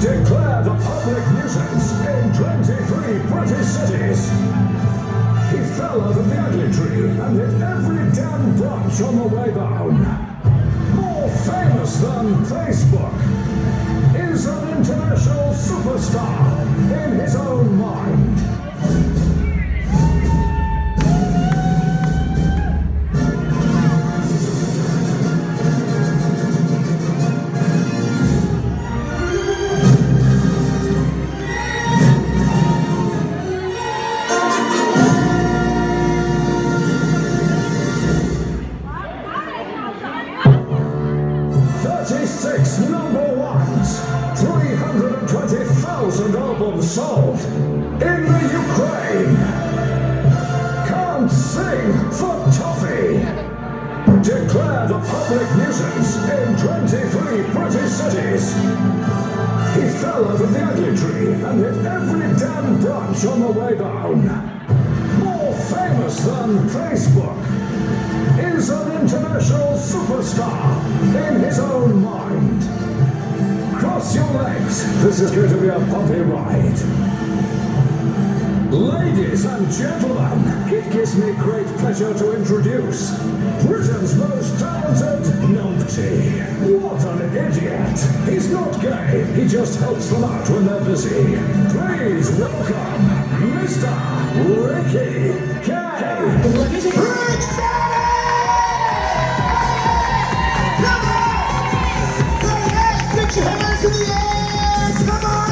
Declared a public nuisance in 23 British cities. He fell out of the ugly tree and hit every damn branch on the way down. More famous than Facebook, is an international superstar in his own mind. 36 number ones, 320,000 albums sold in the Ukraine. Can't sing for toffee. Declared a public nuisance in 23 British cities. He fell out of the ugly tree and hit every damn branch on the way down. More famous than Facebook, is an international superstar in his own mind. Cross your legs, this is going to be a bumpy ride. Ladies and gentlemen, it gives me great pleasure to introduce Britain's most talented numpty. What an idiot! He's not gay, he just helps them out when they're busy. Please welcome Mr. Ricky K. Put your hands in the air, come on!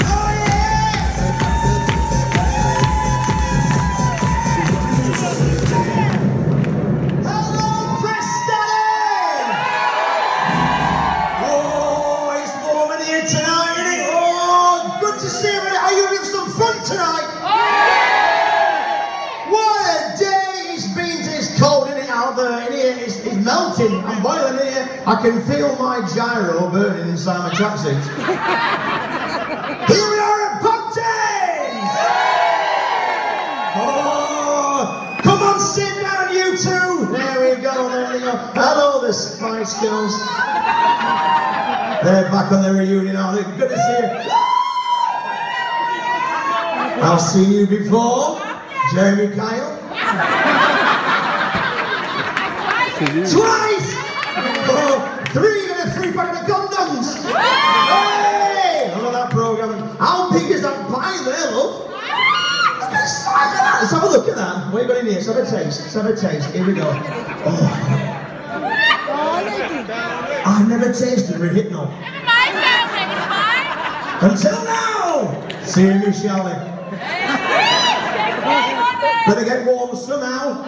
Oh yeah! Hello, prestatyn! Oh, it's warm in here tonight, isn't it? Oh, good to see you. Are you having some fun tonight? What a day it's been. It's cold, isn't it, out there? In here, it's melting. I'm boiling here. I can feel my gyro burning inside my tracksuit. Here we are at pontins! Oh, come on, sit down, you two. There we go, there we go. Hello, the Spice Girls. They're back on their reunion, aren't they? Good to see you. I've seen you before, Jeremy Kyle. Twice! Oh, 3 and a 3-pack of condoms! Hey! I love that programme. How big is that pie there, love? Look at the size of that! Let's have a look at that. What have you got in here? Let's have a taste. Let's have a taste. Here we go. Oh. I've never tasted Rehypnol. Until now! See you, shall we? Better get warm somehow.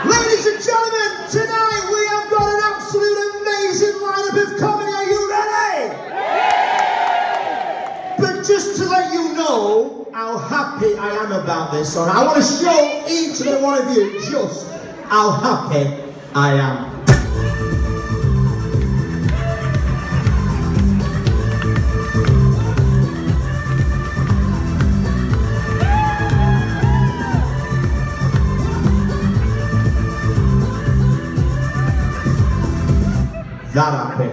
Ladies and gentlemen, tonight we have got an absolute amazing lineup of comedy. Are you ready? But just to let you know how happy I am about this, I want to show each and every one of you just how happy I am. That happy.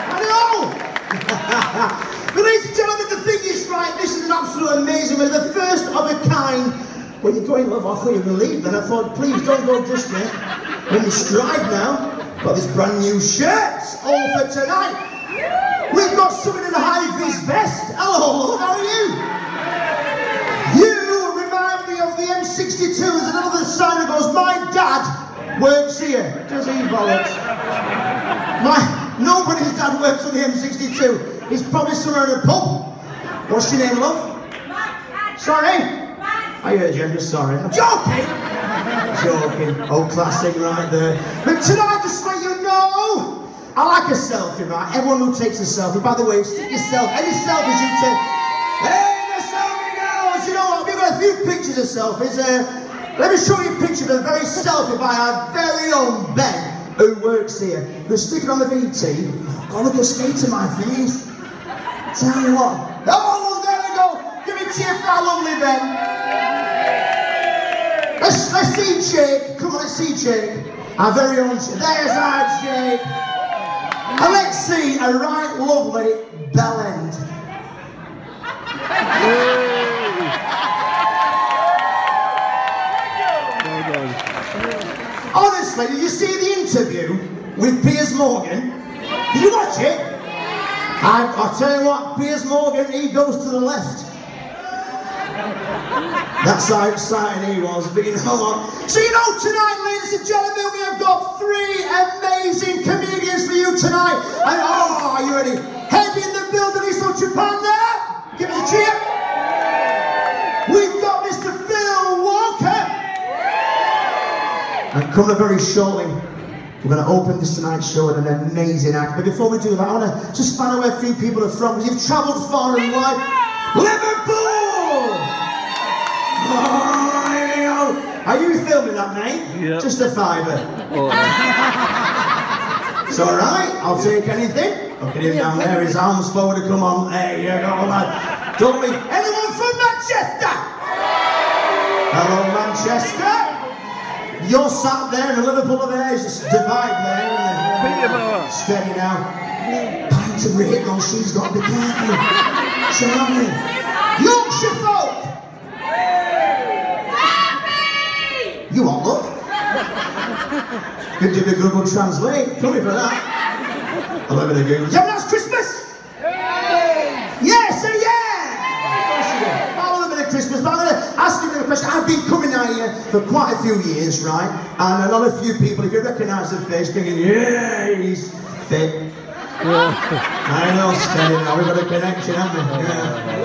I know! But ladies and gentlemen, the thing is, right, this is an absolute amazing one, the first of a kind. Well, you're going, love, I thought you were going to leave then. I thought, please don't go just yet. We're in the stride now. Got this brand new shirt all for tonight. We've got someone in a high-vis vest. Hello, love, how are you? You remind me of the M62. There's another sign that goes, my dad works here. Does he, bollocks? Nobody's dad works on the M62. He's probably somewhere in a pub. What's your name, love? Sorry? I heard you, I'm just sorry. I'm joking! Joking. Old classic right there. But tonight, just to let you know, I like a selfie, right? Everyone who takes a selfie, by the way, stick yourself, any selfies you take. Hey, the selfie girls! You know what? We've got a few pictures of selfies. Let me show you a picture of a very selfie by our very own Ben, who works here. We're sticking on the VT. Oh, look at the state of my face. Tell you what. Oh, look, there we go. Give me a cheer for our lovely Ben. Let's see Jake. Come on, let's see Jake. Our very own, there's our Jake. And let's see a right lovely bell end. Honestly, did you see the interview with Piers Morgan? Did you watch it? I'll tell you what, Piers Morgan, he goes to the left. That's how exciting he was, but you know what? So you know tonight, ladies and gentlemen, we have got 3 amazing comedians for you tonight. And oh, are you ready? Head in the building, he's from Japan there. Give us a cheer. We've got Mr. Phil Walker. And coming up very shortly, we're going to open this tonight's show with an amazing act. But before we do that, I want to just find out where a few people are from. You've travelled far and wide. Liverpool! Oh, are you filming that, mate? Yep. Just a fiver. Oh. It's alright, I'll take anything. Look at him down there, his arms forward to come on. There you go, lad. Don't be. Anyone from Manchester? Hello, Manchester. You're sat there and Liverpool there is just divide there. Steady now. Pint of rate, though, she's got to be careful. Charlie. Yorkshire folk! You want love? Could you be Google Translate? Come here for that. I love it, Google. Did you have a nice Christmas? Yes, say yeah! I love a bit of Christmas, but I'm going to ask you a question. I've been coming out here for quite a few years, right? And a lot of few people, if you recognise the face, thinking, yeah, he's fit. I know, steady now, we've got a connection, haven't we? Yeah.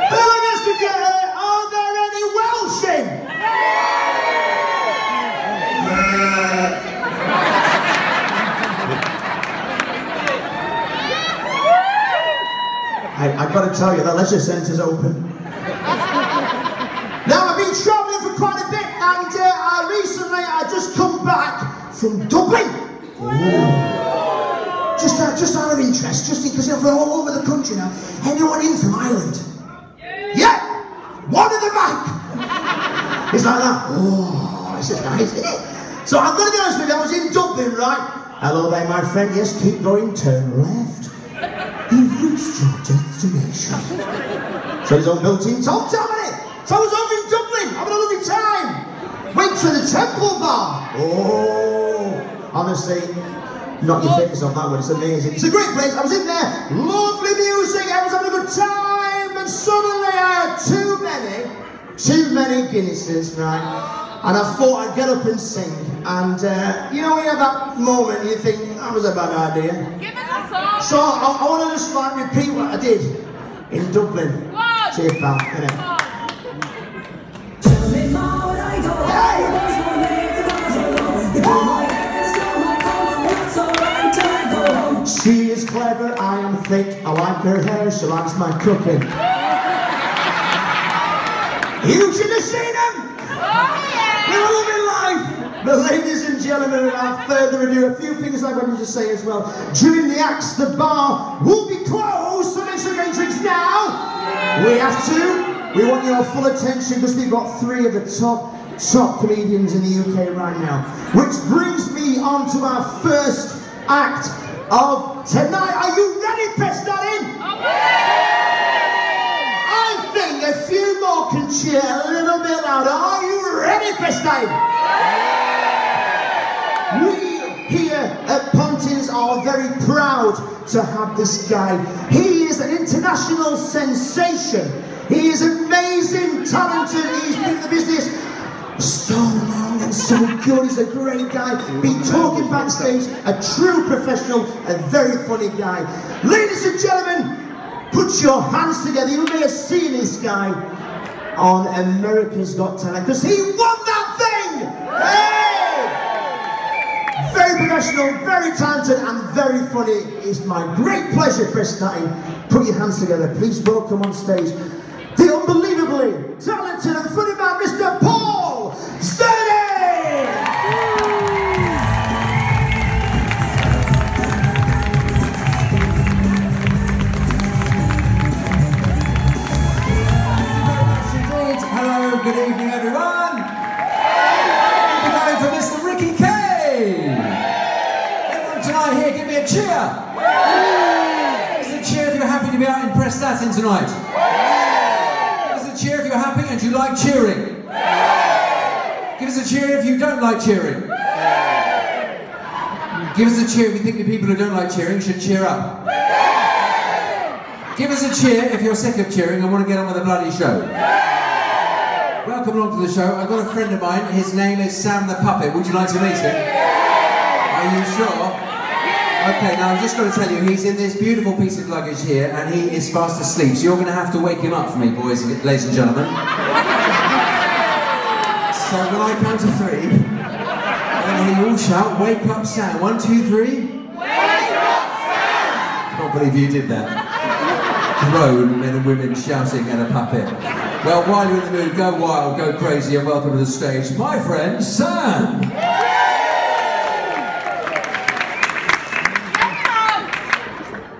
But I guess to get here, are there any Welsh in? I've got to tell you, the leisure centre's open. Now, I've been travelling for quite a bit, and recently I just come back from Dublin. Just out of interest, just because you're all over the country now. Anyone in from Ireland? Yeah! One at the back! It's like that. Oh, this is nice, isn't it? So I'm going to be honest with you, I was in Dublin, right? Hello there, my friend. Yes, keep going, turn left. You've reached your destination. So he's on built-in Tom Tammany. So I was over in Dublin, having a lovely time. Went to the Temple Bar. Oh, honestly, knock your face off that one, it's amazing. It's a great place, I was in there, lovely music, I was having a good time, and suddenly I had too many Guinnesses, right? And I thought I'd get up and sing, and you know when you have that moment, you think, that was a bad idea. Give us a song! So I want to just like repeat what I did in Dublin. Cheers, pal, innit? Tell me now what I do. Hey! There's no need to go so long. You do my hair, still my color, that's alright, I go home. She is clever, I am thick, I like her hair, she likes my cooking. You should have seen them! They were loving life! But ladies and gentlemen, without further ado, a few things I wanted to say as well. During the acts, the bar will be closed, so make sure you're getting drinks now! We have to. We want your full attention because we've got 3 of the top comedians in the UK right now. Which brings me on to our first act of tonight. Are you ready, prestatyn? I think a few more can cheer a little bit louder. Are you ready, prestatyn? We here at Pontins are very proud to have this guy. He is an international sensation. He is amazing, talented, he's been in the business so long and so good, he's a great guy, been talking backstage, a true professional, a very funny guy. Ladies and gentlemen, put your hands together. You may have seen this guy on America's Got Talent, because he won that thing! Hey! Very professional, very talented, and very funny. It's my great pleasure, prestatyn. Put your hands together, please welcome on stage the unbelievably talented and funny man, Mr. Paul Zerdin! Hello, good evening everyone. We're going for Mr. Ricky K. tonight here, give me a cheer! Give us a cheer if you're happy to be out in Prestatyn tonight. Give us a cheer if you're happy and you like cheering. Give us a cheer if you don't like cheering. Give us a cheer if you think the people who don't like cheering should cheer up. Give us a cheer if you're sick of cheering and want to get on with the bloody show. Welcome along to the show. I've got a friend of mine, his name is Sam the Puppet. Would you like to meet him? Are you sure? Okay, now I've just got to tell you, he's in this beautiful piece of luggage here and he is fast asleep, so you're going to have to wake him up for me, ladies and gentlemen. So when I count to 3, and he all shout, wake up Sam. 1, 2, 3. Wake up Sam! I can't believe you did that. Grown men and women shouting at a puppet. Well, while you're in the mood, go wild, go crazy, and welcome to the stage, my friend Sam.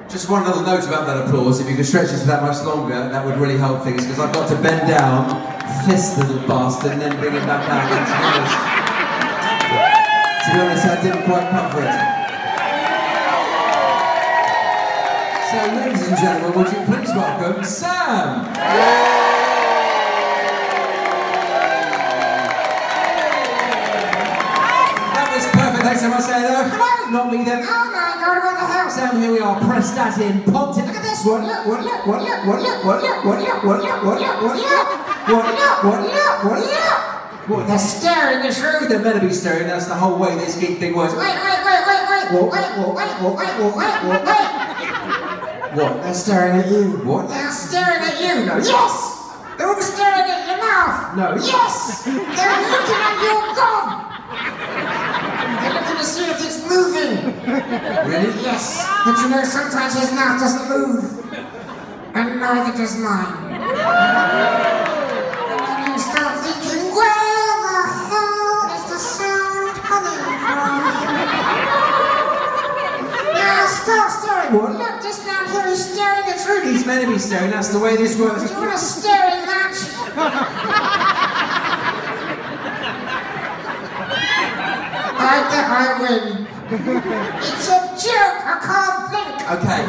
Just one little note about that applause. If you could stretch this that much longer, that would really help things, because I've got to bend down, fist the little bastard, and then bring it back out. To be honest, I didn't quite cover it. So, ladies and gentlemen, would you please welcome Sam? That was perfect. Thanks so much, Sarah. Hello, not me then. Oh my God, we're in the house. Sam, here we are, prestatyn, pontins. Look at this one. Look. What? They're staring us through. They're meant to be staring. That's the whole way this geek thing works. Wait. What? They're staring at you. What? They're staring at you. No. Yes! They're all staring at your mouth. No. Yes! They're looking at your gob. They're looking to see if it's moving. Really? Yes. But you know, sometimes his mouth doesn't move. And neither does mine. And then you start thinking, where the hell is the sound coming from? Now stop staring. What? Look, just down here he's staring at through. He's meant to be staring, that's the way this works. Do you want a staring match? I win. It's a joke, I can't blink. Okay.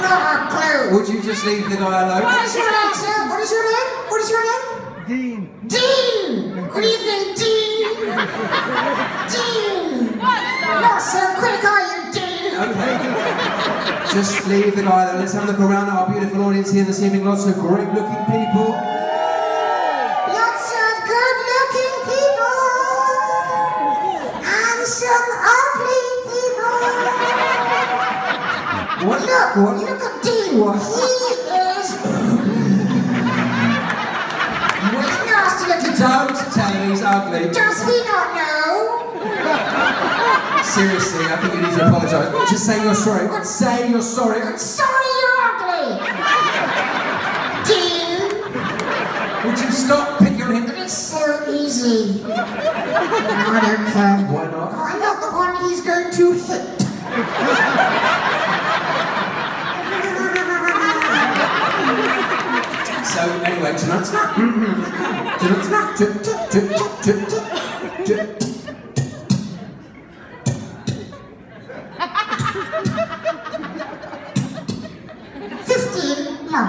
Not a clue. Would you just leave the guy alone? What is your name, sir? What is your name? What is your name? Dean. Dean! Good evening, Dean. Dean! Not so quick, are you, Dean? Okay. Just leave the guy alone. Let's have a look around at our beautiful audience here this evening. Lots of great looking people. Lots of good looking people. And some ugly people. What? Look at Dean. What? He is... He's nasty looking. Don't tell him he's ugly. Does he not know? Seriously, I think you need to apologise. Just say you're sorry. Say you're sorry. I'm sorry you're ugly! Dean! Would you stop picking on him? It's so easy. I don't care. Why not? I'm not the one he's going to hit. So, anyway, tonight's not... 15, no.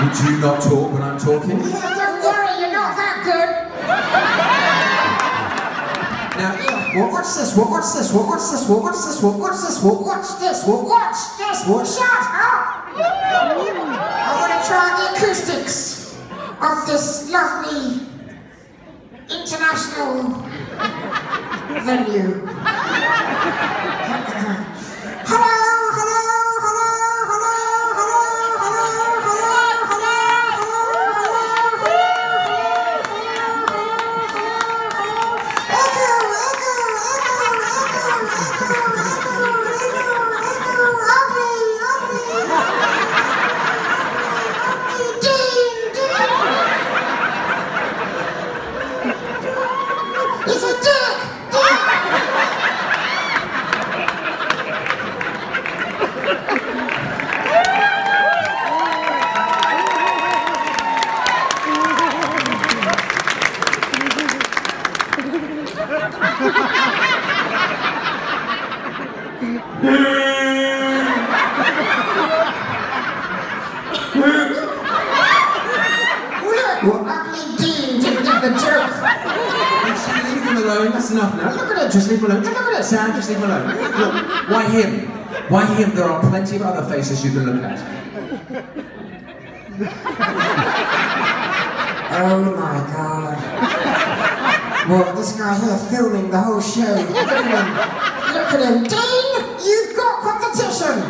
Would you not talk when I'm talking? Yeah, don't worry, you're not that good. Now, what's this? What's this? What's this? What's this? What's this? What's this? What's this? Shut up! I want to try the acoustics of this lovely international venue. Hello! It's a dick! Well, ugly Dean didn't get the joke. Leave him alone, that's enough now. Look at it, just leave him alone. Look at it, Sam, just leave him alone. Look, why him? Why him? There are plenty of other faces you can look at. Oh my God. Well, this guy here filming the whole show. Look at him. Look at him. Dean, you've got competition.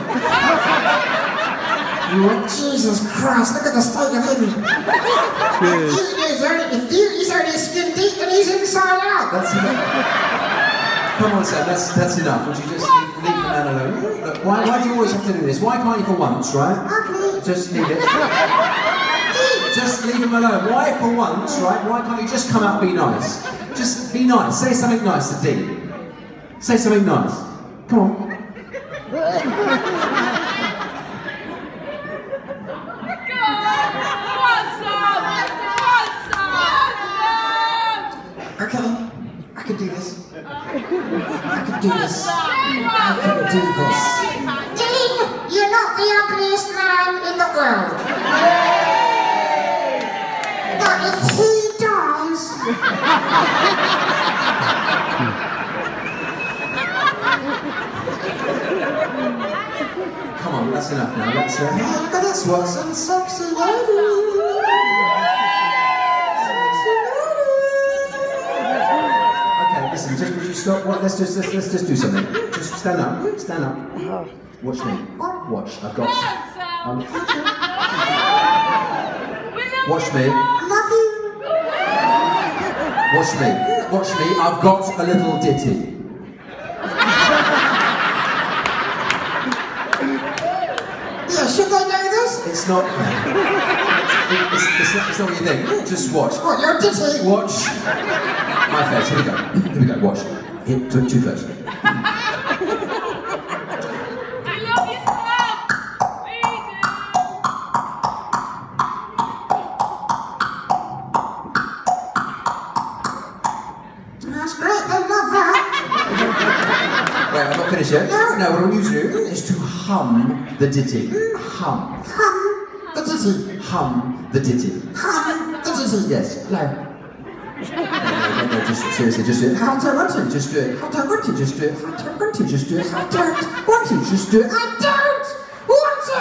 Jesus Christ, look at the state of him. He's only skin deep and he's inside out. That's enough. Come on, Sam, that's enough. Would you just leave the man alone? Look, why do you always have to do this? Why can't you for once, right? Ugly. Just leave it. Just leave him alone. Why for once, right? Why can't you just come out and be nice? Just be nice. Say something nice to Dean. Say something nice. Come on. Okay, I can do this. I can do this. I can do this. Dean, you're not the ugliest man in the world. But if he dies... Come on, that's enough now. Let's look at this. What's some sexy lady? Listen, just would you stop? What? Let's just do something. Just stand up. Stand up. Watch me. Watch. I've got. Watch me. Watch me. Watch me. I've got a little ditty. Yeah, should they know this? It's not. It's not what you think. Just watch. What, your ditty? Watch. My face. Here we go. Here we go. Watch. Here, too close. That's great. They love that. Wait, I'm not finished yet. No, what I want you to do is to hum the ditty. Hum. Hum the ditty. Hum the ditty. Hum the ditty. Yes. No. No, just seriously, just do it. I don't want to, just do it. I don't want to, just do it. I don't want to, just do it. I don't want to, just do it. I don't want to!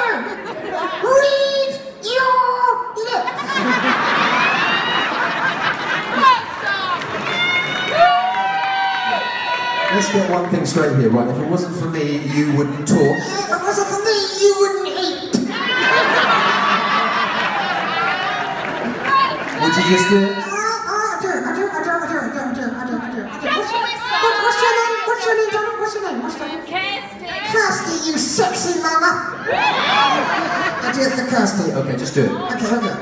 Read your lips! Let's get one thing straight here, right? If it wasn't for me, you wouldn't talk. If it wasn't for me, you wouldn't eat. Would you just do it? What's your name? Kirsty, you sexy mama. I do it for Kirsty. Okay, just do it. Okay.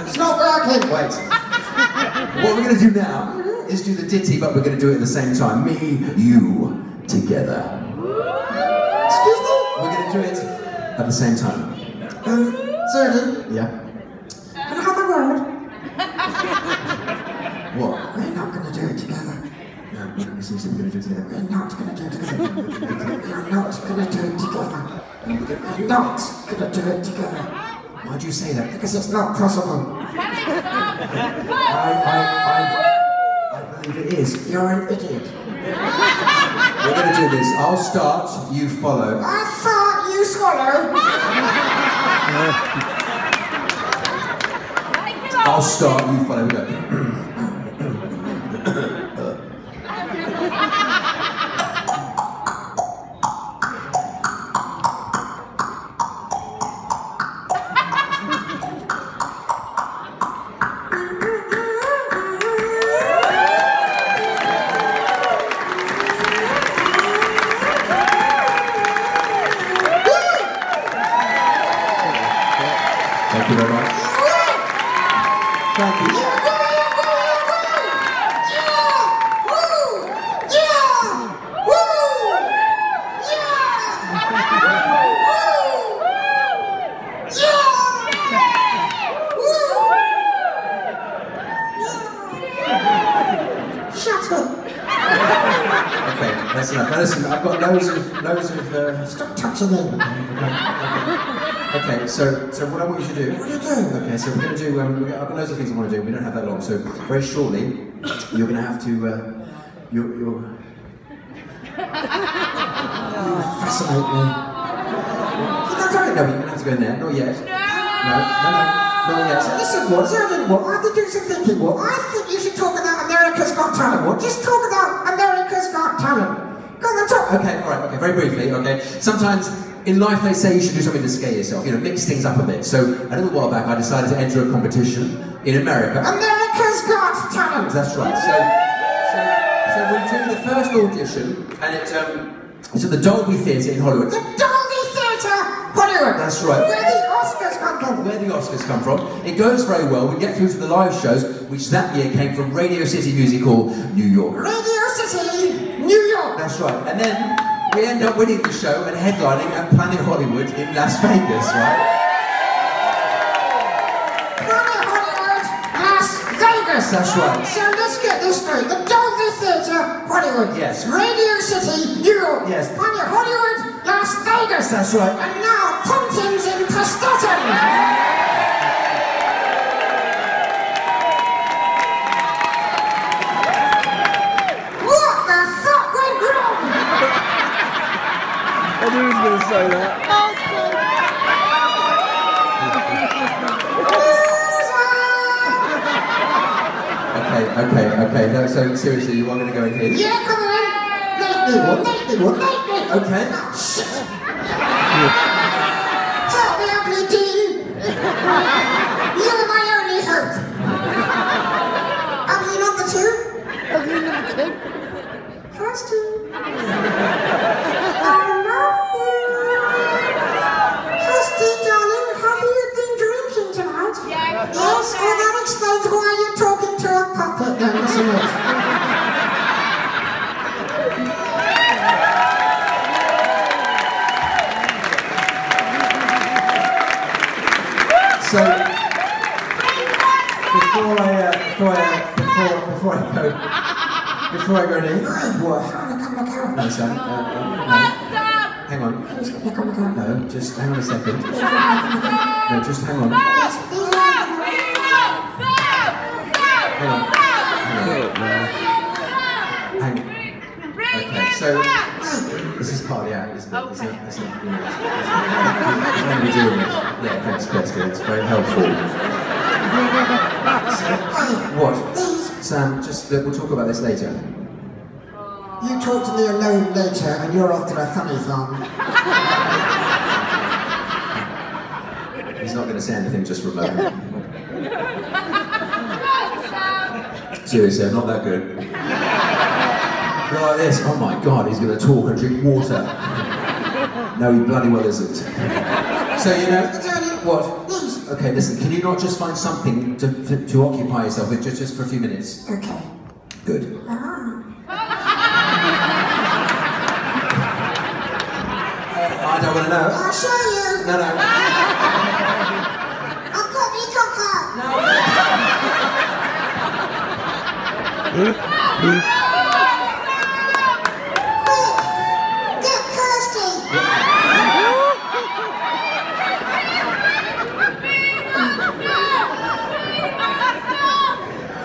It's not working. Wait. What we're going to do now is do the ditty, but we're going to do it at the same time. Me, you, together. Excuse me? We're going to do it at the same time. Zerdin, Yeah? can I have a word? What? We're not going to do it together. No, we're seriously going to do it together. We're not going to do it together. We're not going to do it together. We're not going to do it together. Why'd you say that? Because it's not possible. I believe it is. You're an idiot. We're going to do this. I'll start, you follow. I thought you swallow. I'll start, you follow. We go. Thank you very much. Thank you. That's enough. Now listen, I've got loads of. Stop touching me. Okay, so what I want you to do. What are you doing? Okay, so we're going to do. I've got loads of things I want to do. We don't have that long, so very shortly, you're going to have to. You fascinate me. No, you're going to have to go in there. Not yet. No. Not yet. So listen, what? Zerdin, what? I have to do some thinking. What? I think you should talk about America's Got Talent. What? Just talk about America's Got Talent. Go on, talk. Okay, all right. Okay, very briefly. Okay. Sometimes in life they say you should do something to scare yourself. You know, mix things up a bit. So a little while back, I decided to enter a competition in America. America's Got Talent. That's right. So we did the first audition, and it's at the Dolby Theatre in Hollywood. The Dolby Theatre, Hollywood. That's right. Where the Oscars come from. Where the Oscars come from. It goes very well. We get through to the live shows, which that year came from Radio City Music Hall, New York. Radio City, New York. That's right. And then we end up winning the show and headlining at Planet Hollywood in Las Vegas, right? Planet Hollywood, Las Vegas. That's right. So let's get this straight. The Dolby Theatre, Hollywood. Yes. Radio City, New York. Yes. Planet Hollywood, Las Vegas. That's right. And now, pontins in prestatyn. What the fuck went wrong? I knew he was going to say that. Okay. No, so seriously, you are going to go in here? Yeah, come on. Make me one. Okay. Oh, shit. Help me, ugly Dean. You're my only hope. Ugly number two. Ugly number two. First two. I love you. Kirsty, darling, have you been drinking tonight? Yes. Yes, well that explains why you're talking to a puppet then, doesn't it? So, before I go in, what? No, son. No. Hang on. No, just hang on a second. No, just hang on. Hang on. Okay, so this is part of the act, isn't it? It's not, you know, it's going to be doing it. Yeah, thanks, Kirsty. It's very helpful. What? Sam, just we'll talk about this later. You talk to me alone later, and you're off to a funny farm. He's not going to say anything just for a moment. Seriously, I'm not that good. Go like this. Oh my God, he's going to talk and drink water. No, he bloody well isn't. So you know what? Okay, listen. Can you not just find something to occupy yourself with just for a few minutes? Okay. Good. I don't want to know. I'll show you. No. I've got me cocker. No. Get Kirsty.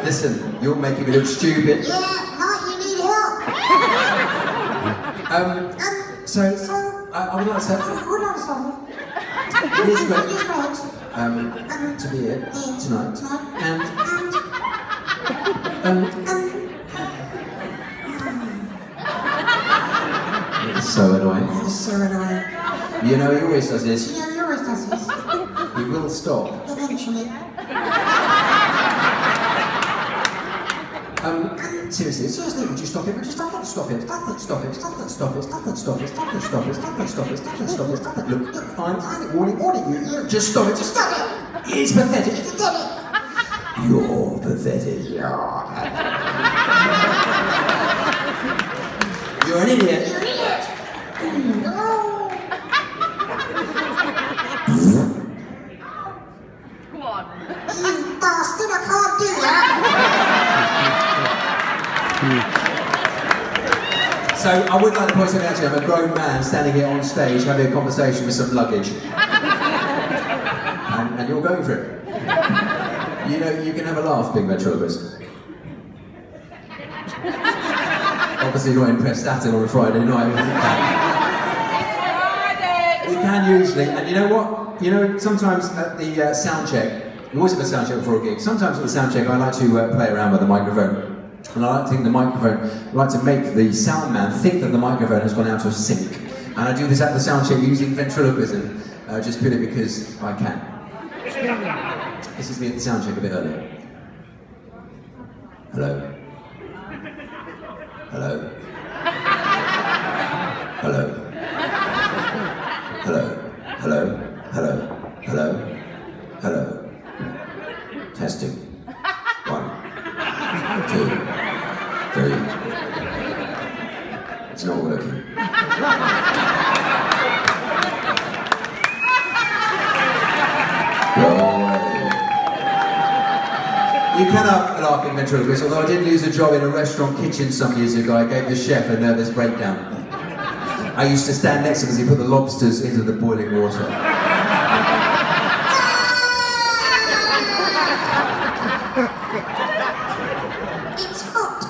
Listen, you're making me look stupid. Yeah, Mike, you need help. So I would like to say, it is great to be here tonight, it's so annoying. It's so annoying. You know, he always does this. You know, he always does this. He will stop. Eventually. Seriously, would you stop it? Would you stop it? Stop it. Look, I'm warning you. Just stop it. It's pathetic. You're pathetic. You're an idiot. Come on. You bastard, I can't do that. So I would like to point something out to you. I'm a grown man standing here on stage having a conversation with some luggage. And you're going for it. You know, you can have a laugh being ventriloquist. Obviously not in prestatyn on a Friday night. You can usually, and you know what? You know, sometimes at the sound check, we always have a sound check before a gig. Sometimes at the sound check I like to play around with the microphone. And I like to think the microphone, I like to make the sound man think that the microphone has gone out of sync. And I do this at the sound check using ventriloquism, just purely because I can. This is me at the sound check a bit earlier. Hello. Hello. Hello. Hello. Hello. Hello. Hello. Hello. Testing. 1, 2, 3. It's not working. Go away. You can have a laugh in ventriloquist, although I did lose a job in a restaurant kitchen some years ago. I gave the chef a nervous breakdown. I used to stand next to him as he put the lobsters into the boiling water. It's hot.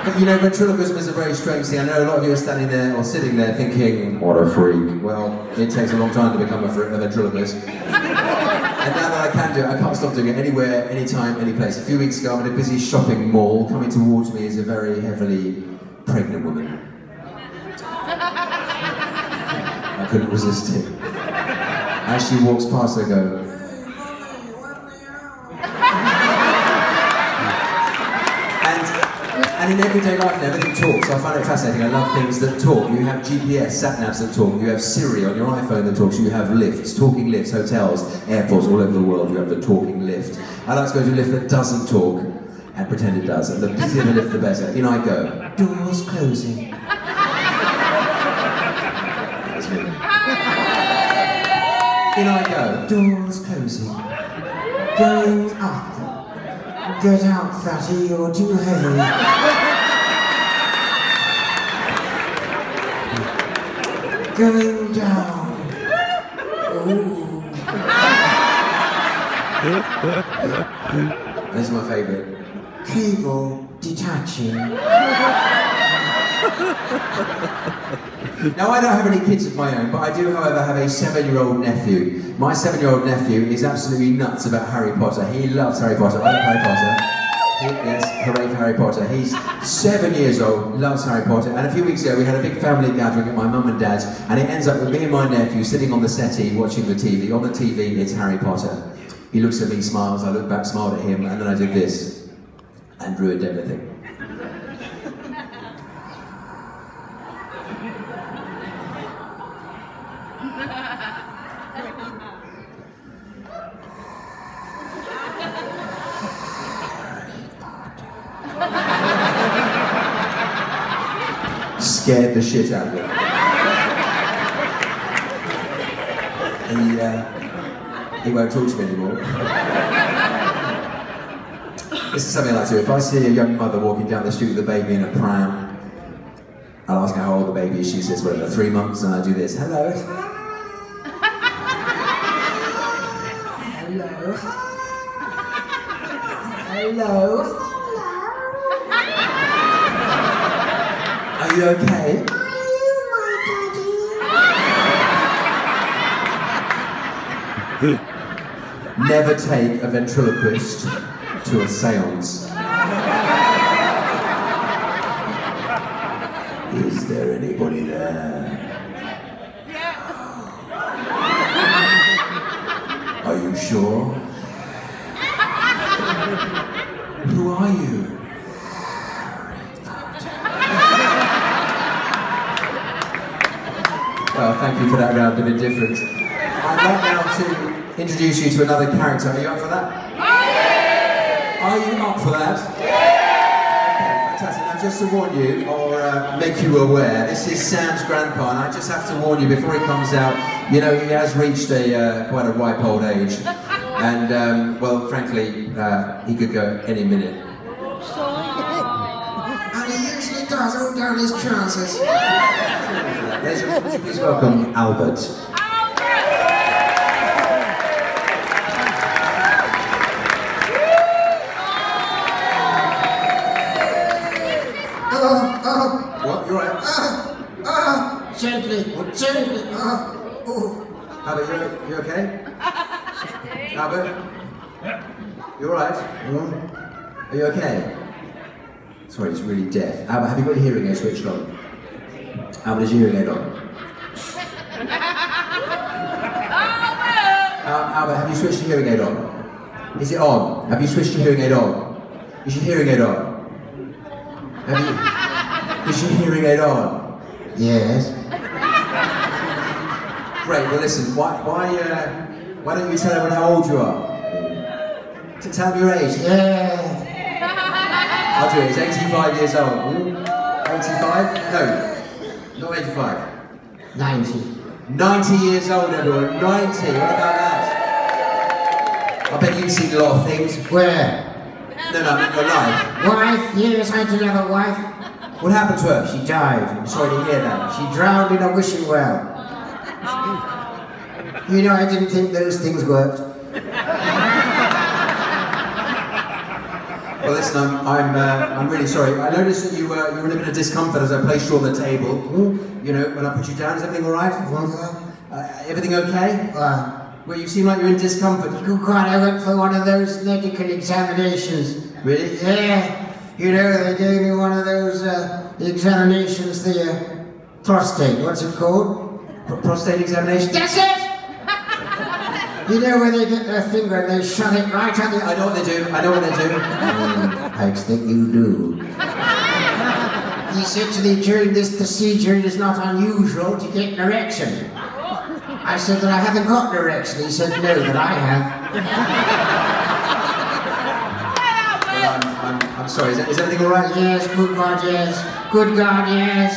But you know, ventriloquism is a very strange thing. I know a lot of you are standing there or sitting there thinking, what a freak. Well, it takes a long time to become a ventriloquist. And now that I can do it, I can't stop doing it anywhere, anytime, any place. A few weeks ago, I'm in a busy shopping mall. Coming towards me is a very heavily pregnant woman. I couldn't resist it. As she walks past, I go, and in everyday life now, everything talks. I find it fascinating. I love things that talk. You have GPS, sat-navs that talk. You have Siri on your iPhone that talks. You have lifts, talking lifts, hotels, airports all over the world. You have the talking lift. I like to go to a lift that doesn't talk and pretend it does. And the busier the lift, the better. In I go. Doors closing. That's me. In I go. Doors closing. Going up. Get out, fatty, you're too heavy. Going down. Ooh. This is my favourite. Cable detaching. Now I don't have any kids of my own, but I do, however, have a 7-year-old nephew. My 7-year-old nephew is absolutely nuts about Harry Potter. He loves Harry Potter. I love Harry Potter. Yes, hooray for Harry Potter. He's 7 years old, loves Harry Potter, and a few weeks ago we had a big family gathering at my mum and dad's, and it ends up with me and my nephew sitting on the settee watching the TV. On the TV, it's Harry Potter. He looks at me, smiles, I look back, smiled at him, and then I did this, and ruined everything. Scared the shit out of him. He won't talk to me anymore. This is something I like to do. If I see a young mother walking down the street with a baby in a pram, I'll ask her how old the baby is. She says, whatever, 3 months, and I do this. Hello. Hello. Hello. Are you okay? Are you my daddy? Never take a ventriloquist to a seance. Is there anybody there? Are you sure? Who are you? Well, thank you for that round of indifference. I'd like now to introduce you to another character. Are you up for that? Are you up for that? Okay, fantastic. Now, just to warn you, or make you aware, this is Sam's grandpa, and I just have to warn you before he comes out, you know, he has reached quite a ripe old age, and, well, frankly, he could go any minute. And he used stars all down his trousers. Ladies and gentlemen, please welcome Albert. What? You're right. Gently, gently. Oh. Albert, you okay? Albert? You alright? Are you okay? Sorry, he's really deaf. Albert, have you got your hearing aid switched on? Albert, is your hearing aid on? Albert, have you switched your hearing aid on? Is it on? Have you switched your hearing aid on? Is your hearing aid on? Have you... Is your hearing aid on? Yes. Great, well listen, why don't you tell everyone how old you are? To tell them your age? Yeah. I'll do it, he's 85 years old. 85? No, not 85. 90. 90 years old, everyone, 90, what about that? I bet you've seen a lot of things. Where? No, I mean your life. Wife? Yes, I did have a wife. What happened to her? She died. I'm sorry to hear that. She drowned in a wishing well. You know, I didn't think those things worked. Well, listen, I'm really sorry. I noticed that you were in a bit of discomfort as I placed you on the table. You know, when I put you down, is everything all right? Everything okay? Well, you seem like you're in discomfort. Good God, I went for one of those medical examinations. Really? Yeah. You know, they gave me one of those examinations, the prostate. What's it called? Prostate examination? That's it! You know where they get their finger and they shove it right on the... I know what they do. I know what they do. I expect you do. He said to me during this procedure, it is not unusual to get an erection. I said that I haven't got an erection. He said, no, that I have. Well, I'm sorry. Is everything all right? Yes, good God, yes. Good God, yes.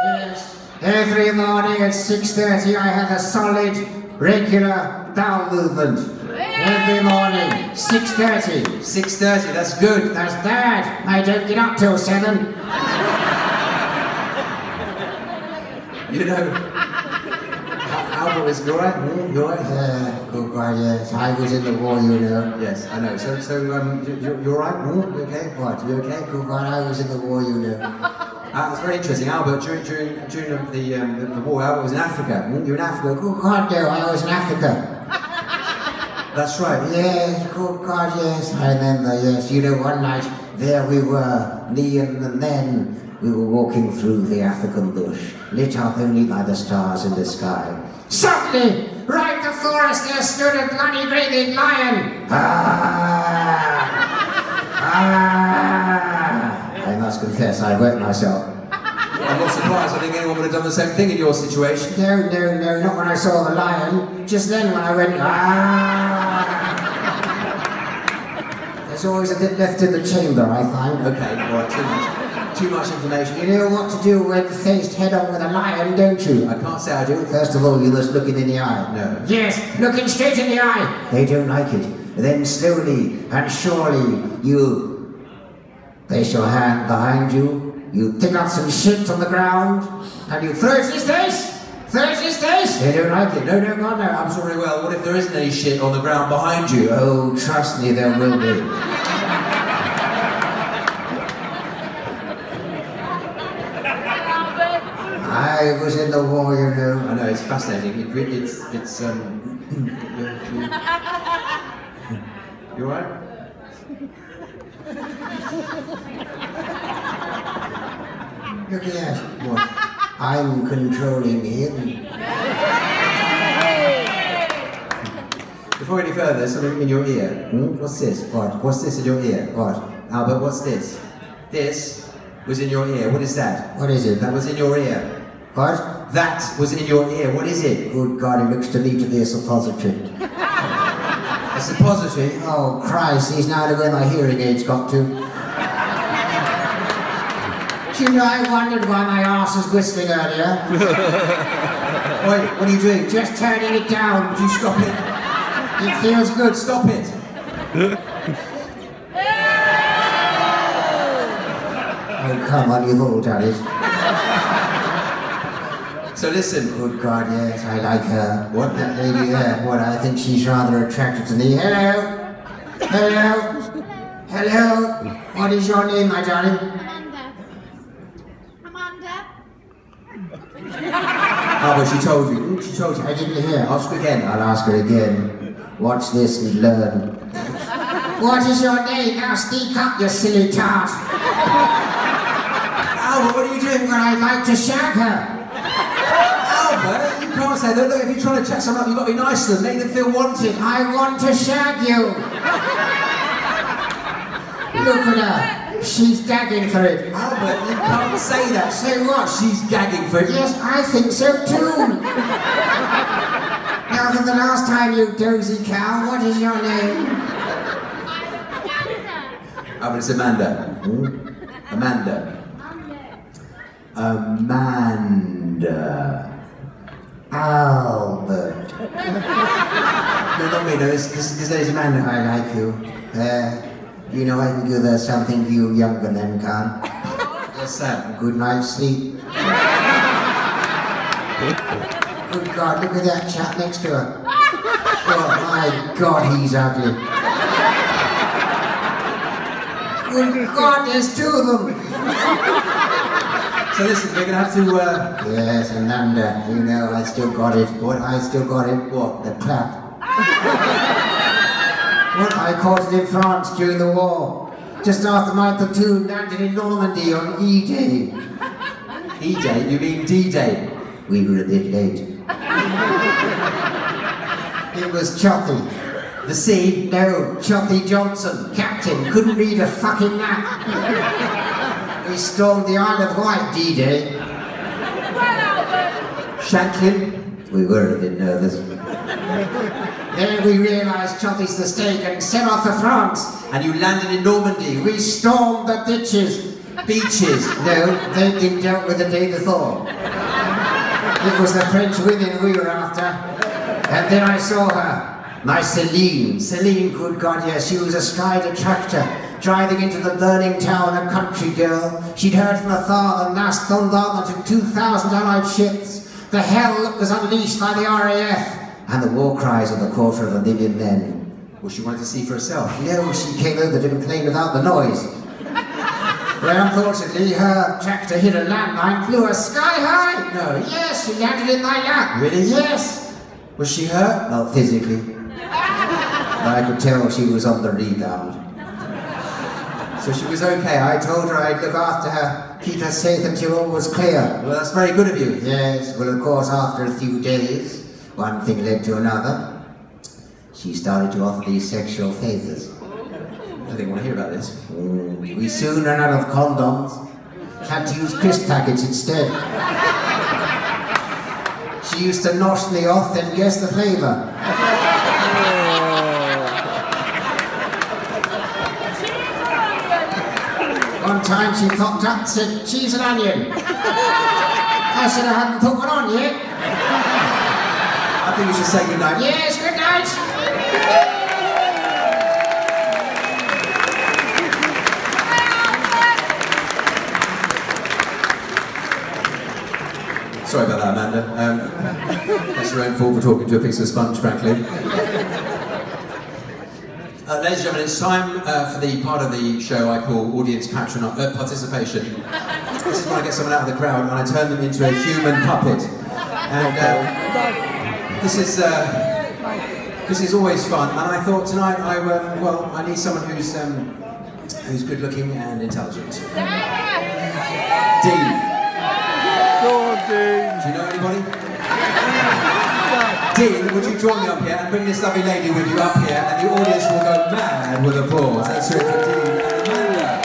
Yes. Every morning at 6:30 I have a solid, regular bowel movement. Every morning, 6:30. 6:30, that's good. That's bad. I don't get up till 7. You know, Albert, is you alright? You alright? Good God, yes. I was in the war, you know. Yes, I know. So you're alright? You okay? What? You okay? Good God, I was in the war, you know. It's very interesting. Albert, during the war, Albert was in Africa. You were in Africa? Good God, no, I was in Africa. That's right. Yes, good God, yes. I remember, yes. You know, one night, there we were, me and the men. We were walking through the African bush, lit up only by the stars in the sky. Suddenly, right before us, there stood a bloody breathing lion. I must confess, I wet myself. I'm not surprised. I think anyone would have done the same thing in your situation. No, not when I saw the lion. Just then when I went, There's always a bit left in the chamber, I find. Okay, all right, too much information. You know what to do when faced head-on with a lion, don't you? I can't say I do. First of all, you must look him in the eye. No. Yes, looking straight in the eye. They don't like it. Then slowly and surely, you place your hand behind you, you pick up some shit on the ground, and you throw it in his face. Throw it in his face. They don't like it. No, God, no. I'm sorry, well, what if there isn't any shit on the ground behind you? Oh, trust me, there will be. I was in the war, you know. I know, it's fascinating. You alright? Look at that. What? I'm controlling him. Before any further, there's something in your ear. What's this? What? What's this in your ear? What? Albert, what's this? This was in your ear. What is that? What is it? That was in your ear. What? That was in your ear. What is it? Good God, it looks to me to be a suppository. A suppository? Oh, Christ, he's now where my hearing aids got to. Do you know, I wondered why my arse was whistling earlier. Wait, what are you doing? Just turning it down. Would you stop it? It feels good. Stop it. Oh, come on, you've all done it. So listen. Good God, yes, I like her. What, that lady there? What, I think she's rather attracted to me. Hello? Hello? Hello? What is your name, my darling? Amanda. Oh, but she told you. She told you. I didn't hear. Ask her again. I'll ask her again. Watch this and learn. What is your name? Now speak up, you silly tart. Albert, what are you doing? Well, I'd like to shag her. Albert, you can't say that. Look, if you're trying to chat someone up, you've got to be nice to them, make them feel wanted. I want to shag you. Look at her. She's gagging for it. Albert, you can't say that. Say what? She's gagging for it. Yes, I think so too. Now for the last time, you dozy cow, what is your name? Albert, it's Amanda. Amanda. Amanda. Albert. No, not me, no, because there's Amanda. I like you. You know I can give her something for you younger than can. What's that? Good night's sleep. Good God, look at that chap next to her. Oh my God, he's ugly. Good God, there's two of them. So listen, we're going to have to... Yes, Amanda, you know, I still got it. What? I still got it? What? The clap. What? I caught it in France during the war. Just after my platoon landed in Normandy on E-Day. E-Day? You mean D-Day? We were a bit late. It was Choppy. The sea? No, Choppy Johnson, captain, couldn't read a fucking map. We stormed the Isle of Wight D-Day. Shanklin? We were a bit nervous. Then we realised Choppy's mistake and set off for France. And you landed in Normandy. We stormed the ditches. Beaches? No, they'd been dealt with the day before. It was the French women we were after. And then I saw her. My Celine. Celine, good God, yes, she was astride a tractor, driving into the burning town, a country girl. She'd heard from afar the mass bombardment of 2,000 Allied ships, the hell that was unleashed by the RAF, and the war cries of the 250,000 men. Well, she wanted to see for herself. No, she came over to complain about the noise. Well, unfortunately, her tractor hit a landmine, flew her sky high. No, yes, she landed in my lap. Really? Yes. Was she hurt? Not physically. But I could tell she was on the rebound. So she was okay. I told her I'd look after her, keep her safe until all was clear. Well, that's very good of you. Yes, well, of course, after a few days, one thing led to another. She started to offer these sexual favours. I didn't want to hear about this. We soon ran out of condoms. Had to use crisp packets instead. She used to nosh me off, then guess the flavour. One time she popped up and said, cheese and onion. I said I hadn't put one on yet. I think you should say goodnight. Yes, good night. Sorry about that, Amanda. That's your own fault for talking to a piece of sponge, frankly. Ladies and gentlemen, it's time for the part of the show I call audience participation. This is when I get someone out of the crowd and I turn them into a human puppet. And this is always fun. And I thought tonight I need someone who's good looking and intelligent. Dean. Go on, Dean. Do you know anybody? Dean, would you join me up here and bring this lovely lady with you up here, and the audience will go mad with applause. That's it for Dean and Amanda.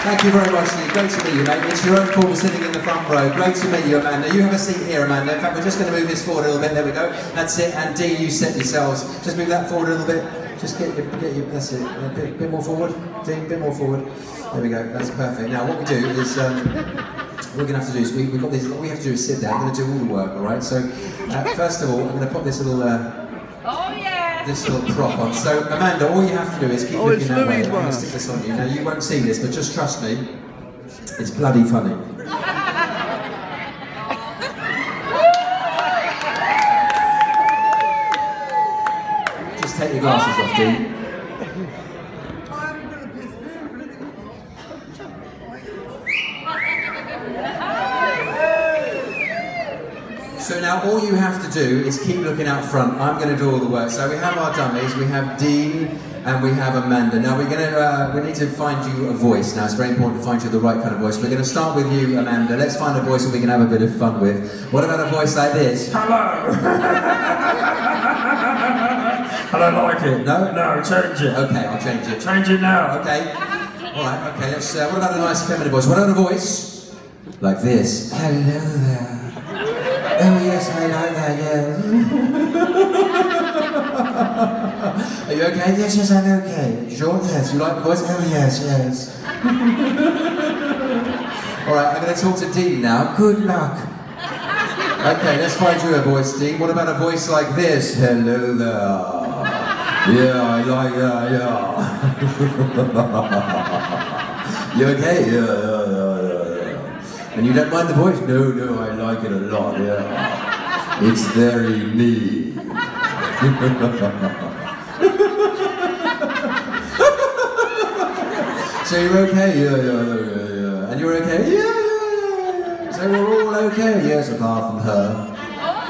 Thank you very much, Lee. Great to meet you, mate. It's your own fault for sitting in the front row. Great to meet you, Amanda. You have a seat here, Amanda. In fact, we're just going to move this forward a little bit. There we go. That's it. And Dean, you set yourselves. Just move that forward a little bit. Just get your that's it. A bit more forward. Dean, a bit more forward. There we go. That's perfect. Now, what we do is... what we're going to have to do is, we've got this, what we have to do is sit down, we're going to do all the work, alright? So, first of all, I'm going to pop this little... Oh yeah! this little prop on. So, Amanda, all you have to do is keep looking that way. Louis' I'm going to one. stick this on you. Now, you won't see this, but just trust me. It's bloody funny. Just take your glasses off, Dean. So now all you have to do is keep looking out front. I'm going to do all the work. So we have our dummies, we have Dean, and we have Amanda. Now we need to find you a voice. Now it's very important to find you the right kind of voice. We're going to start with you, Amanda. Let's find a voice that we can have a bit of fun with. What about a voice like this? Hello. I don't like it. No? No, change it. Okay, I'll change it. Change it now. Okay. All right. Okay. Let's. What about a nice feminine voice? What about a voice like this? Hello there. Oh yes, I like that. Yes. Are you okay? Yes, yes, I'm okay. Sure. Yes. You like the voice? Oh yes, yes. All right. I'm going to talk to Dean now. Good luck. Okay. Let's find you a voice, Dean. What about a voice like this? Hello there. Yeah, I like that. Yeah. You okay? Yeah. And you don't mind the voice? No, I like it a lot, yeah. It's very me. So you're okay? Yeah. And you're okay? Yeah. So we're all okay? Yes, apart from her.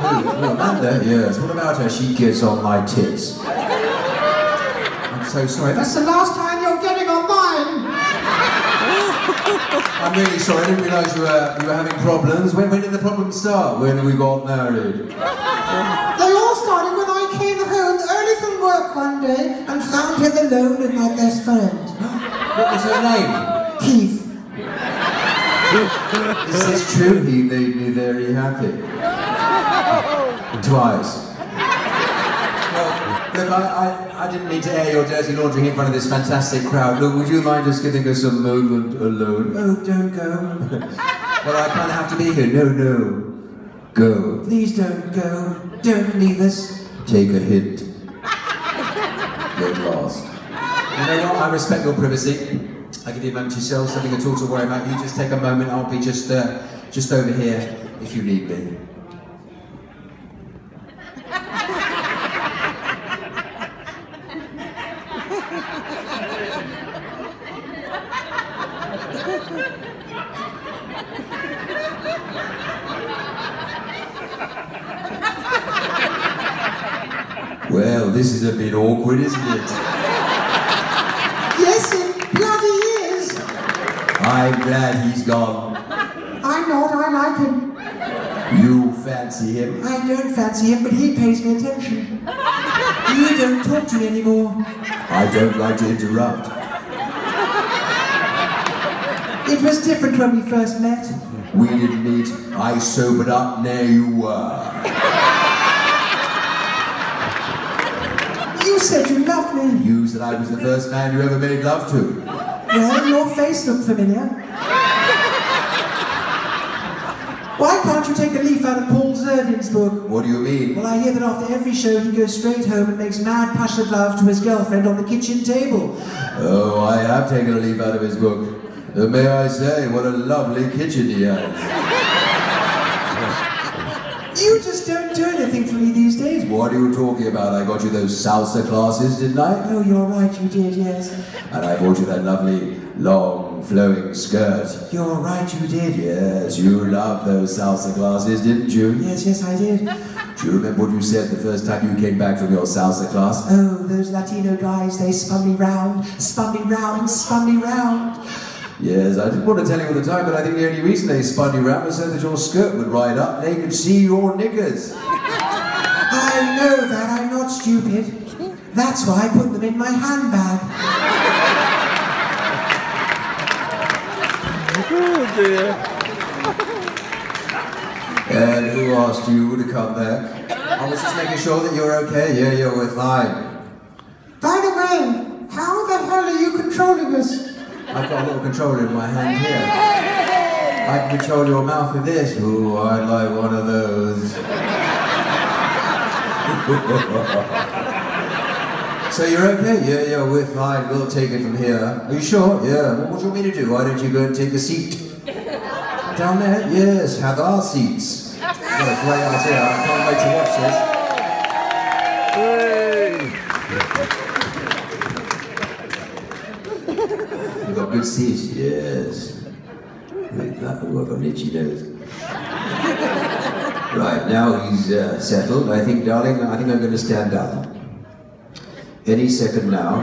Who? Amanda? Yes. What about her? She gets on my tits. I'm so sorry. That's the last time you're getting on mine. I'm really sorry, I didn't realise you were having problems. When did the problems start? When we got married? They all started when I came home early from work one day and found him alone with my best friend. What was her name? Keith. Is this true? He made me very happy. Twice. Well, look, I didn't mean to air your dirty laundry in front of this fantastic crowd. Look, would you mind just giving us a moment alone? Oh, don't go. Well, I kind of have to be here. No. Go. Please don't go. Don't leave us. Take a hint. Get lost. You know what? I respect your privacy. I give you a moment to yourself, something at all to worry about. You just take a moment. I'll be just over here if you need me. Well, this is a bit awkward, isn't it? Yes, it bloody is. I'm glad he's gone. I'm not, I like him. You fancy him? I don't fancy him, but he pays me attention. You don't talk to me anymore. I don't like to interrupt. It was different when we first met. We didn't meet. I sobered up, and there you were. You said you loved me. You said I was the first man you ever made love to. Well, your face looked familiar. Why can't you take a leaf out of Paul Zerdin's book? What do you mean? Well, I hear that after every show he goes straight home and makes mad passionate love to his girlfriend on the kitchen table. Oh, I have taken a leaf out of his book. May I say, what a lovely kitchen he has. You just don't do anything for me these days. What are you talking about? I got you those salsa classes, didn't I? Oh, you're right, you did, yes. And I bought you that lovely, long, flowing skirt. You're right, you did. Yes, you loved those salsa classes, didn't you? Yes, I did. Do you remember what you said the first time you came back from your salsa class? Oh, those Latino guys, they spun me round, spun me round, spun me round. Yes, I didn't want to tell you all the time, but I think the only reason they spun you round was so that your skirt would ride up and they could see your knickers. I know that, I'm not stupid. That's why I put them in my handbag. Oh dear. And who asked you to come back? I was just making sure that you're okay. Yeah, we're fine. By the way, how the hell are you controlling us? I've got a little controller in my hand here. I can control your mouth with this. Ooh, I'd like one of those. So you're okay? Yeah, we're fine. We'll take it from here. Are you sure? Yeah. What do you want me to do? Why don't you go and take a seat? Down there? Yes, have our seats. What a great idea. I can't wait to watch this. You've got good seats? Yes. Make that work on itchy nose. Right, now he's settled. I think, darling, I'm going to stand up. Any second now.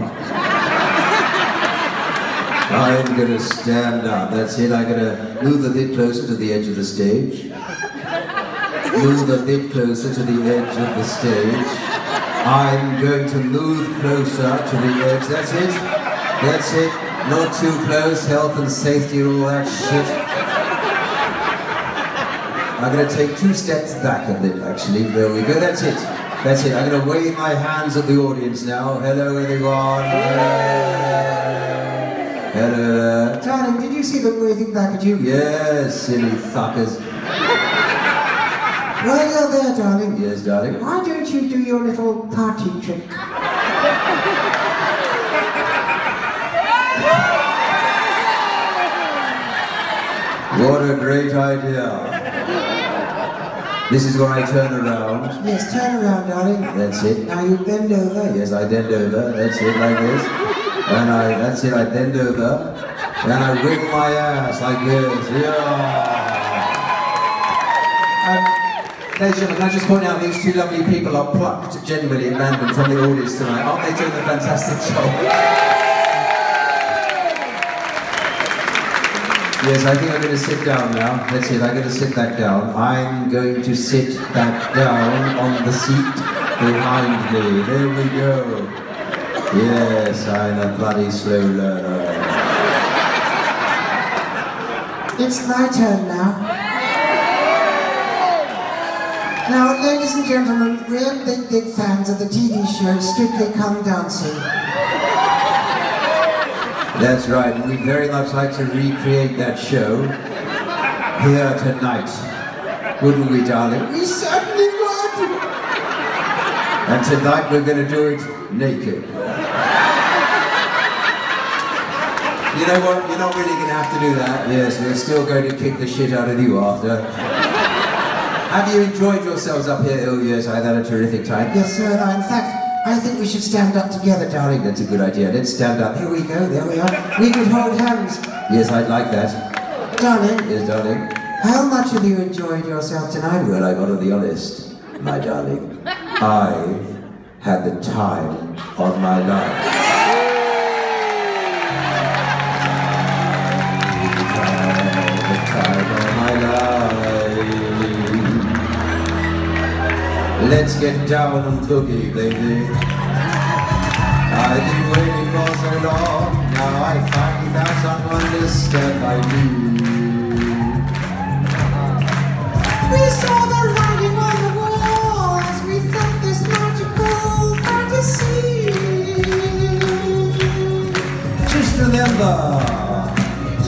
I'm going to stand up. That's it. I'm going to move a bit closer to the edge of the stage. Move a bit closer to the edge of the stage. I'm going to move closer to the edge. That's it. That's it. Not too close. Health and safety and all that shit. I'm going to take 2 steps back a bit, actually. There we go. That's it. That's it. I'm going to wave my hands at the audience now. Hello, everyone. Hello. Darling, did you see them waving back at you? Yes, silly fuckers. While you're there, darling. Yes, darling. Why don't you do your little party trick? What a great idea. This is where I turn around. Yes, turn around, darling. That's it. Now you bend over. Yes, I bend over. That's it, like this. And that's it, I bend over. And I wiggle my ass like this. Yeah. Ladies and gentlemen, can I just point out these 2 lovely people are plucked genuinely at random from the audience tonight. Aren't they doing a fantastic job? Yes, I think I'm going to sit down now. That's it, I'm going to sit back down. I'm going to sit back down on the seat behind me. There we go. Yes, I'm a bloody slow learner. It's my turn now. Now, ladies and gentlemen, we're big fans of the TV show Strictly Come Dancing. That's right, and we'd very much like to recreate that show here tonight. Wouldn't we, darling? We certainly would! And tonight we're going to do it naked. You know what? You're not really going to have to do that. Yes, we're still going to kick the shit out of you after. Have you enjoyed yourselves up here? Oh yes, I had a terrific time. Yes, sir. No, in fact, I think we should stand up together, darling. That's a good idea. Let's stand up. Here we go. There we are. We could hold hands. Yes, I'd like that. Darling. Yes, darling. How much have you enjoyed yourself tonight? Well, I gotta be honest, my darling. I had the time of my life. The time of my life. Let's get down and boogie, baby. I've been waiting for so long. Now I finally found someone to step by me. We saw the writing on the wall as we felt this magical fantasy. Just remember,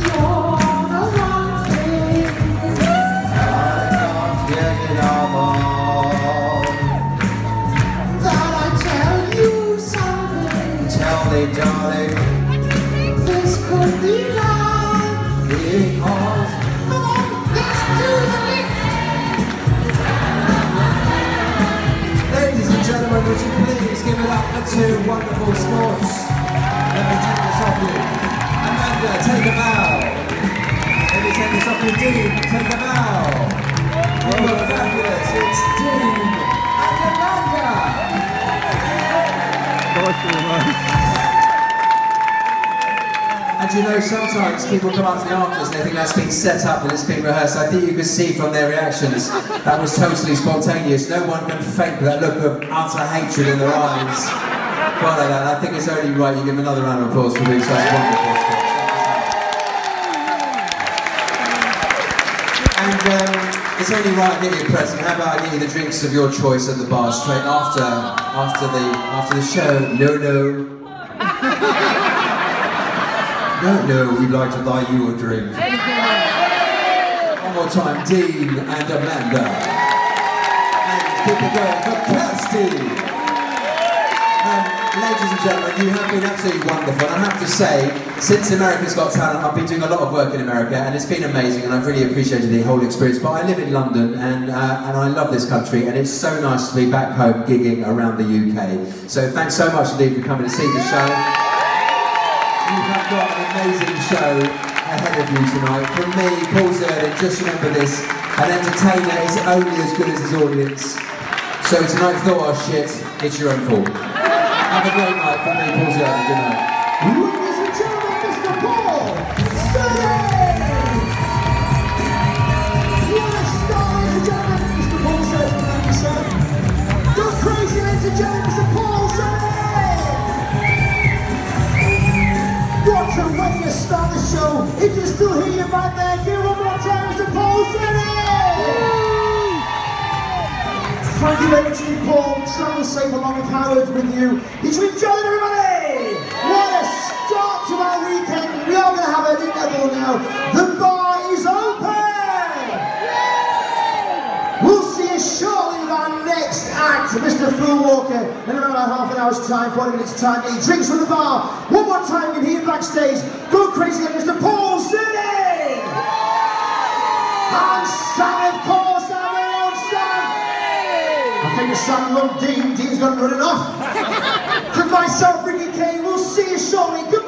You're the one thing I can't get enough of. that I tell you something. Tell me, darling, This could be love. because Come on, let's do the lift. ladies and gentlemen, would you please give it up for 2 wonderful sports? Let me take this off you. Amanda, take a bow. Let me take this off you, Dean. Take a bow. You are fabulous. It's Dean and Amanda. And you know, sometimes people come up to the afters and they think that's been set up and it's been rehearsed. I think you can see from their reactions that was totally spontaneous. No one can fake that look of utter hatred in their eyes. Quite like that. I think it's only right you give another round of applause for being such wonderful sports. And it's only right I get you a present. How about I get you the drinks of your choice at the bar straight after the show? No. No, we'd like to buy you a drink. One more time, Dean and Amanda. And keep it going for Kirsty. And Ladies and gentlemen, you have been absolutely wonderful. And I have to say, since America's Got Talent, I've been doing a lot of work in America, and it's been amazing, and I've really appreciated the whole experience. But I live in London, and I love this country, and it's so nice to be back home gigging around the UK. So thanks so much indeed for coming to see the show. You have got an amazing show ahead of you tonight. From me, Paul Zerdin, just remember this: an entertainer is only as good as his audience. So tonight, thought, oh shit, it's your own fault. Have a great night from me, Paul Zerdin. Good night. Ladies and gentlemen, Mr. Paul Zerdin! What a star, ladies and gentlemen, Mr. Paul Zerdin. Thank you, sir. Go crazy, ladies and gentlemen, Mr. Paul Zerdin! What a way to start the show. If you still hear you back there, give it one more time, Mr. Paul Zerdin! Thank you very much indeed, Paul. Travel safe along with Howard with you. Did you enjoy it, everybody? What a start to our weekend. We are going to have an interval now. The bar is open! We'll see you shortly with our next act, Mr. Phil Walker, in around about half an hour's time, 40 minutes time. He drinks from the bar. One more time, you can hear him backstage. Go crazy, Mr. Paul Zerdin! And Sam, of course, our very own Sam. I think the Sam loved Dean. Dean's got running off. From myself, Ricky Kane, we'll see you shortly. Goodbye.